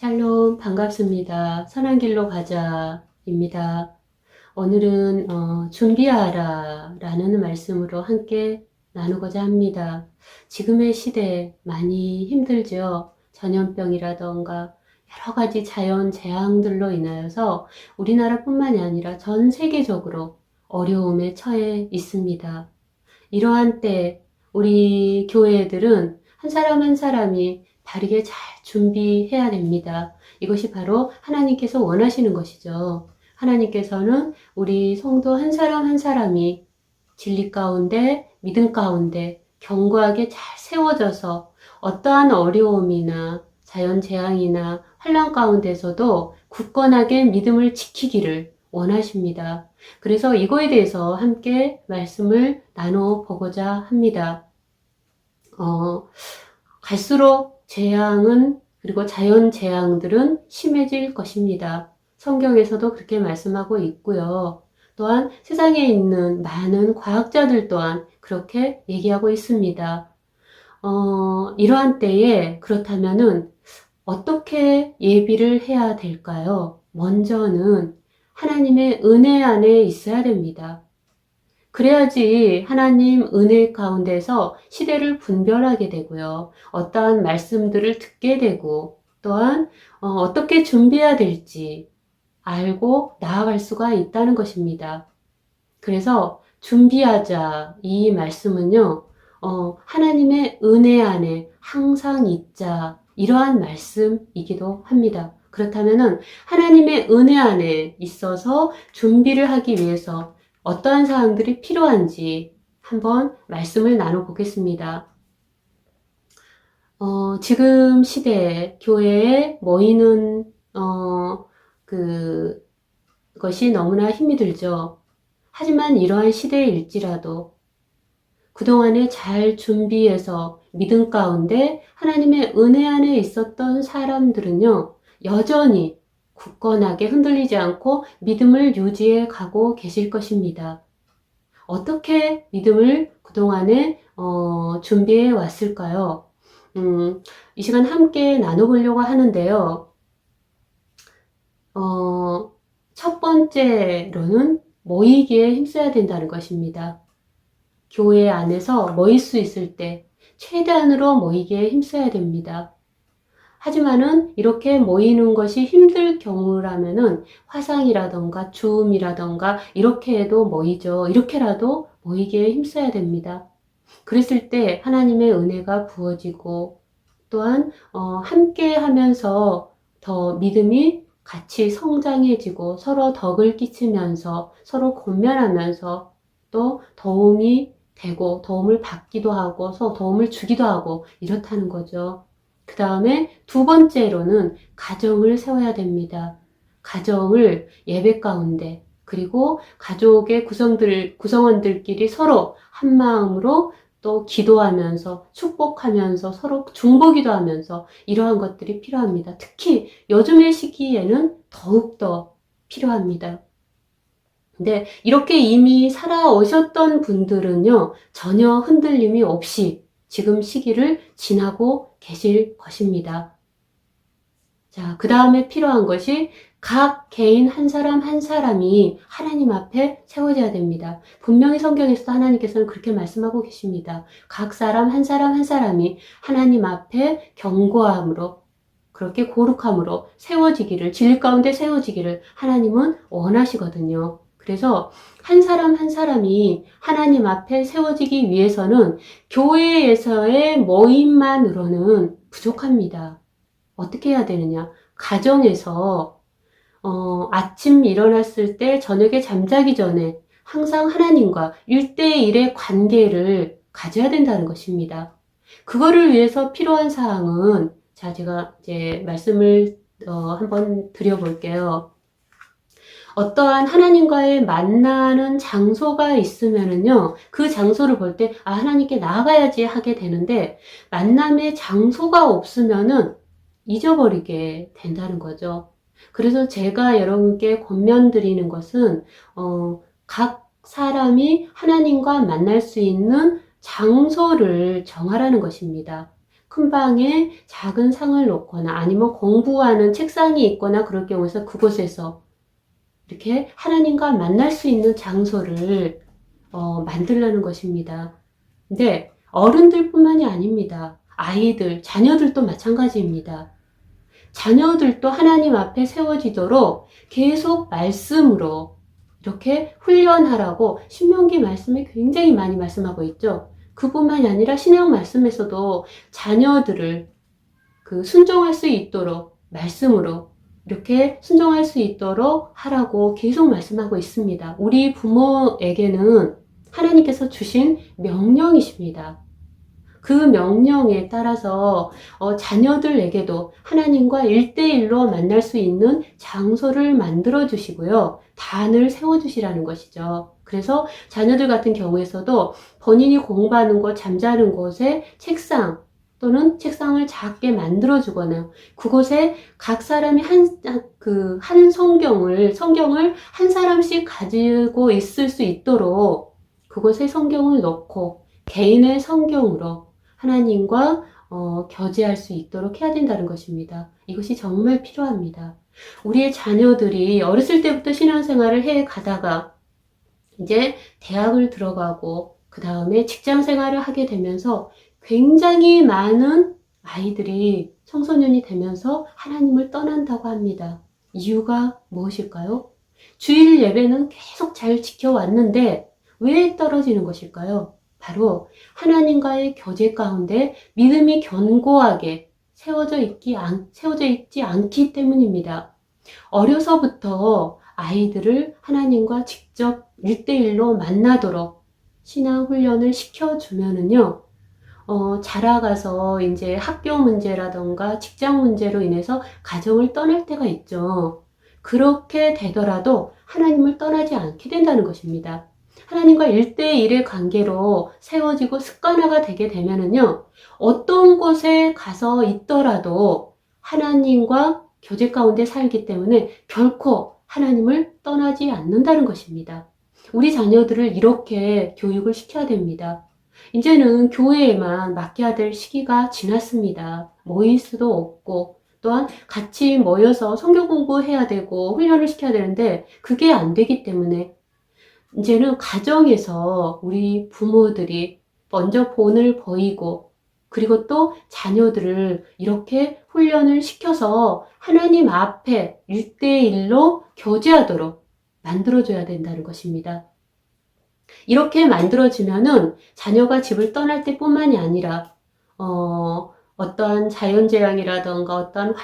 샬롬, 반갑습니다. 선한 길로 가자입니다. 오늘은 준비하라 라는 말씀으로 함께 나누고자 합니다. 지금의 시대 많이 힘들죠. 전염병이라던가 여러 가지 자연 재앙들로 인하여서 우리나라뿐만이 아니라 전 세계적으로 어려움에 처해 있습니다. 이러한 때 우리 교회들은 한 사람 한 사람이 바르게 잘 준비해야 됩니다. 이것이 바로 하나님께서 원하시는 것이죠. 하나님께서는 우리 성도 한 사람 한 사람이 진리 가운데, 믿음 가운데 견고하게 잘 세워져서 어떠한 어려움이나 자연재앙이나 환난 가운데서도 굳건하게 믿음을 지키기를 원하십니다. 그래서 이거에 대해서 함께 말씀을 나눠보고자 합니다. 갈수록 재앙은 그리고 자연 재앙들은 심해질 것입니다. 성경에서도 그렇게 말씀하고 있고요. 또한 세상에 있는 많은 과학자들 또한 그렇게 얘기하고 있습니다. 이러한 때에 그렇다면은 어떻게 예비를 해야 될까요? 먼저는 하나님의 은혜 안에 있어야 됩니다. 그래야지 하나님 은혜 가운데서 시대를 분별하게 되고요. 어떠한 말씀들을 듣게 되고 또한 어떻게 준비해야 될지 알고 나아갈 수가 있다는 것입니다. 그래서 준비하자 이 말씀은요. 하나님의 은혜 안에 항상 있자 이러한 말씀이기도 합니다. 그렇다면은 하나님의 은혜 안에 있어서 준비를 하기 위해서 어떠한 사항들이 필요한지 한번 말씀을 나눠보겠습니다. 지금 시대에 교회에 모이는 그것이 너무나 힘이 들죠. 하지만 이러한 시대일지라도 그동안에 잘 준비해서 믿음 가운데 하나님의 은혜 안에 있었던 사람들은요, 여전히 굳건하게 흔들리지 않고 믿음을 유지해 가고 계실 것입니다. 어떻게 믿음을 그동안에 준비해 왔을까요? 이 시간 함께 나눠보려고 하는데요. 첫 번째로는 모이기에 힘써야 된다는 것입니다. 교회 안에서 모일 수 있을 때 최대한으로 모이기에 힘써야 됩니다. 하지만은 이렇게 모이는 것이 힘들 경우라면은 화상이라던가 줌이라던가 이렇게 해도 모이죠. 이렇게라도 모이기에 힘써야 됩니다. 그랬을 때 하나님의 은혜가 부어지고 또한 함께 하면서 더 믿음이 같이 성장해지고 서로 덕을 끼치면서 서로 권면하면서 또 도움이 되고 도움을 받기도 하고 서로 도움을 주기도 하고 이렇다는 거죠. 그 다음에 두 번째로는 가정을 세워야 됩니다. 가정을 예배 가운데 그리고 가족의 구성원들끼리 서로 한 마음으로 또 기도하면서 축복하면서 서로 중보기도 하면서 이러한 것들이 필요합니다. 특히 요즘의 시기에는 더욱더 필요합니다. 근데 이렇게 이미 살아오셨던 분들은요, 전혀 흔들림이 없이 지금 시기를 지나고 계실 것입니다. 자, 그 다음에 필요한 것이 각 개인 한 사람 한 사람이 하나님 앞에 세워져야 됩니다. 분명히 성경에서도 하나님께서는 그렇게 말씀하고 계십니다. 각 사람 한 사람 한 사람이 하나님 앞에 견고함으로 그렇게 거룩함으로 세워지기를, 진리 가운데 세워지기를 하나님은 원하시거든요. 그래서 한 사람 한 사람이 하나님 앞에 세워지기 위해서는 교회에서의 모임만으로는 부족합니다. 어떻게 해야 되느냐? 가정에서 아침 일어났을 때 저녁에 잠자기 전에 항상 하나님과 1대1의 관계를 가져야 된다는 것입니다. 그거를 위해서 필요한 사항은 자, 제가 이제 말씀을 한번 드려볼게요. 어떠한 하나님과의 만나는 장소가 있으면은요, 그 장소를 볼 때, 아, 하나님께 나아가야지 하게 되는데, 만남의 장소가 없으면은 잊어버리게 된다는 거죠. 그래서 제가 여러분께 권면드리는 것은, 각 사람이 하나님과 만날 수 있는 장소를 정하라는 것입니다. 큰 방에 작은 상을 놓거나 아니면 공부하는 책상이 있거나 그럴 경우에서 그곳에서 이렇게 하나님과 만날 수 있는 장소를 만들라는 것입니다. 근데 어른들뿐만이 아닙니다. 아이들, 자녀들도 마찬가지입니다. 자녀들도 하나님 앞에 세워지도록 계속 말씀으로 이렇게 훈련하라고 신명기 말씀에 굉장히 많이 말씀하고 있죠. 그뿐만이 아니라 신약 말씀에서도 자녀들을 순종할 수 있도록 말씀으로 이렇게 순종할 수 있도록 하라고 계속 말씀하고 있습니다. 우리 부모에게는 하나님께서 주신 명령이십니다. 그 명령에 따라서 자녀들에게도 하나님과 1대1로 만날 수 있는 장소를 만들어 주시고요. 단을 세워 주시라는 것이죠. 그래서 자녀들 같은 경우에서도 본인이 공부하는 곳, 잠자는 곳에 책상 또는 책상을 작게 만들어 주거나 그곳에 각 사람이 한 성경을 한 사람씩 가지고 있을 수 있도록 그곳에 성경을 넣고 개인의 성경으로 하나님과 교제할 수 있도록 해야 된다는 것입니다. 이것이 정말 필요합니다. 우리의 자녀들이 어렸을 때부터 신앙생활을 해 가다가 이제 대학을 들어가고 그 다음에 직장생활을 하게 되면서 굉장히 많은 아이들이 청소년이 되면서 하나님을 떠난다고 합니다. 이유가 무엇일까요? 주일 예배는 계속 잘 지켜왔는데 왜 떨어지는 것일까요? 바로 하나님과의 교제 가운데 믿음이 견고하게 세워져 있지 않기 때문입니다. 어려서부터 아이들을 하나님과 직접 1대1로 만나도록 신앙 훈련을 시켜주면은요, 자라가서 이제 학교 문제라던가 직장 문제로 인해서 가정을 떠날 때가 있죠. 그렇게 되더라도 하나님을 떠나지 않게 된다는 것입니다. 하나님과 1대1의 관계로 세워지고 습관화가 되게 되면은요, 어떤 곳에 가서 있더라도 하나님과 교제 가운데 살기 때문에 결코 하나님을 떠나지 않는다는 것입니다. 우리 자녀들을 이렇게 교육을 시켜야 됩니다. 이제는 교회에만 맡겨야 될 시기가 지났습니다. 모일 수도 없고 또한 같이 모여서 성경 공부해야 되고 훈련을 시켜야 되는데 그게 안 되기 때문에 이제는 가정에서 우리 부모들이 먼저 본을 보이고 그리고 또 자녀들을 이렇게 훈련을 시켜서 하나님 앞에 1대1로 교제하도록 만들어줘야 된다는 것입니다. 이렇게 만들어지면은 자녀가 집을 떠날 때뿐만이 아니라 어떠한 자연재앙이라던가 어떠한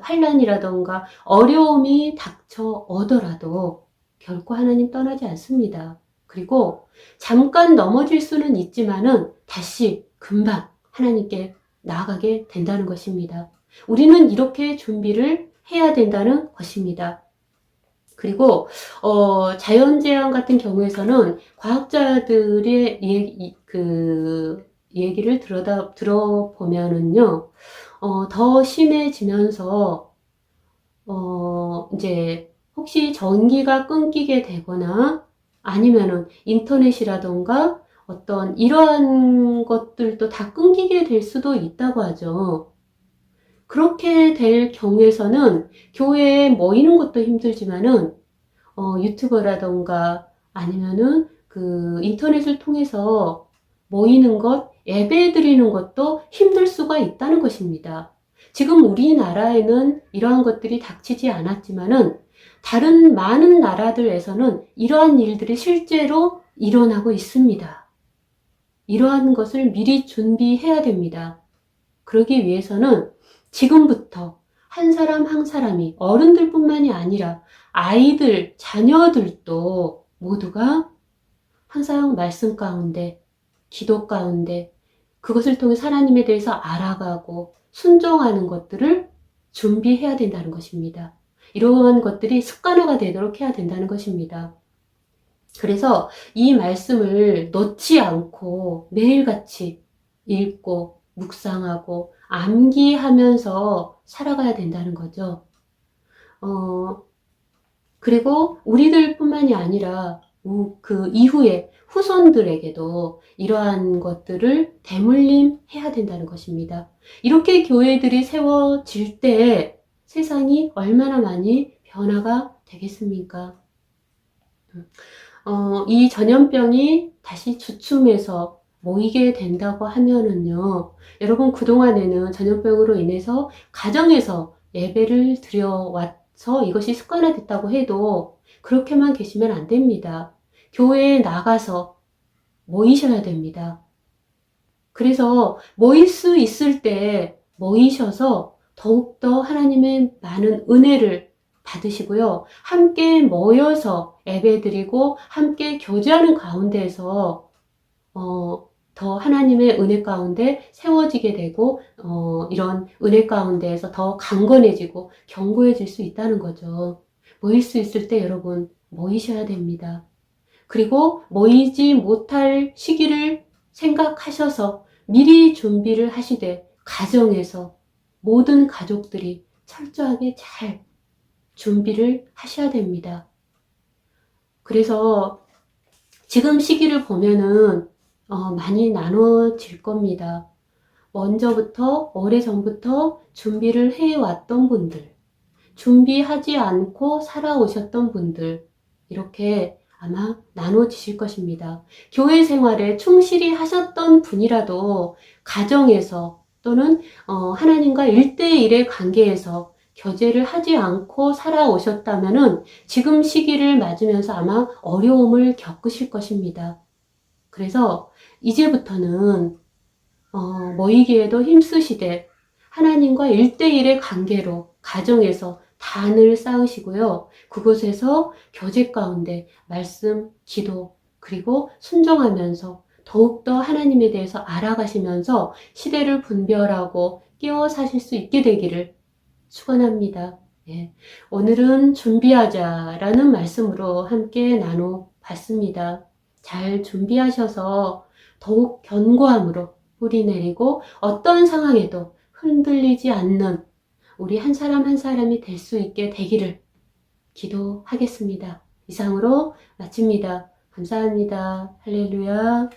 환란이라던가 어려움이 닥쳐 오더라도 결코 하나님 떠나지 않습니다. 그리고 잠깐 넘어질 수는 있지만은 다시 금방 하나님께 나아가게 된다는 것입니다. 우리는 이렇게 준비를 해야 된다는 것입니다. 그리고 자연재앙 같은 경우에서는 과학자들의 얘기를 들어보면은요, 더 심해지면서 이제 혹시 전기가 끊기게 되거나 아니면은 인터넷이라던가 어떤 이러한 것들도 다 끊기게 될 수도 있다고 하죠. 그렇게 될 경우에서는 교회에 모이는 것도 힘들지만은 유튜버라던가 아니면은 인터넷을 통해서 모이는 것, 예배 드리는 것도 힘들 수가 있다는 것입니다. 지금 우리나라에는 이러한 것들이 닥치지 않았지만은 다른 많은 나라들에서는 이러한 일들이 실제로 일어나고 있습니다. 이러한 것을 미리 준비해야 됩니다. 그러기 위해서는 지금부터 한 사람 한 사람이 어른들뿐만이 아니라 아이들, 자녀들도 모두가 항상 말씀 가운데, 기도 가운데 그것을 통해 하나님에 대해서 알아가고 순종하는 것들을 준비해야 된다는 것입니다. 이러한 것들이 습관화가 되도록 해야 된다는 것입니다. 그래서 이 말씀을 놓지 않고 매일같이 읽고 묵상하고 암기하면서 살아가야 된다는 거죠. 그리고 우리들뿐만이 아니라 그 이후에 후손들에게도 이러한 것들을 대물림해야 된다는 것입니다. 이렇게 교회들이 세워질 때 세상이 얼마나 많이 변화가 되겠습니까? 이 전염병이 다시 주춤해서 모이게 된다고 하면은요, 여러분 그동안에는 전염병으로 인해서 가정에서 예배를 드려와서 이것이 습관화됐다고 해도 그렇게만 계시면 안 됩니다. 교회에 나가서 모이셔야 됩니다. 그래서 모일 수 있을 때 모이셔서 더욱더 하나님의 많은 은혜를 받으시고요. 함께 모여서 예배드리고 함께 교제하는 가운데에서 더 하나님의 은혜 가운데 세워지게 되고 이런 은혜 가운데에서 더 강건해지고 견고해질 수 있다는 거죠. 모일 수 있을 때 여러분 모이셔야 됩니다. 그리고 모이지 못할 시기를 생각하셔서 미리 준비를 하시되 가정에서 모든 가족들이 철저하게 잘 준비를 하셔야 됩니다. 그래서 지금 시기를 보면은 많이 나눠질 겁니다. 먼저부터 오래전부터 준비를 해왔던 분들, 준비하지 않고 살아오셨던 분들, 이렇게 아마 나눠지실 것입니다. 교회 생활에 충실히 하셨던 분이라도 가정에서 또는 하나님과 1대1의 관계에서 교제를 하지 않고 살아오셨다면은 지금 시기를 맞으면서 아마 어려움을 겪으실 것입니다. 그래서 이제부터는 모이기에도 힘쓰시되 하나님과 1대1의 관계로 가정에서 단을 쌓으시고요. 그곳에서 교제 가운데 말씀, 기도, 그리고 순종하면서 더욱더 하나님에 대해서 알아가시면서 시대를 분별하고 깨어 사실 수 있게 되기를 축원합니다. 예. 오늘은 준비하자라는 말씀으로 함께 나눠봤습니다. 잘 준비하셔서 더욱 견고함으로 뿌리 내리고 어떤 상황에도 흔들리지 않는 우리 한 사람 한 사람이 될 수 있게 되기를 기도하겠습니다. 이상으로 마칩니다. 감사합니다. 할렐루야.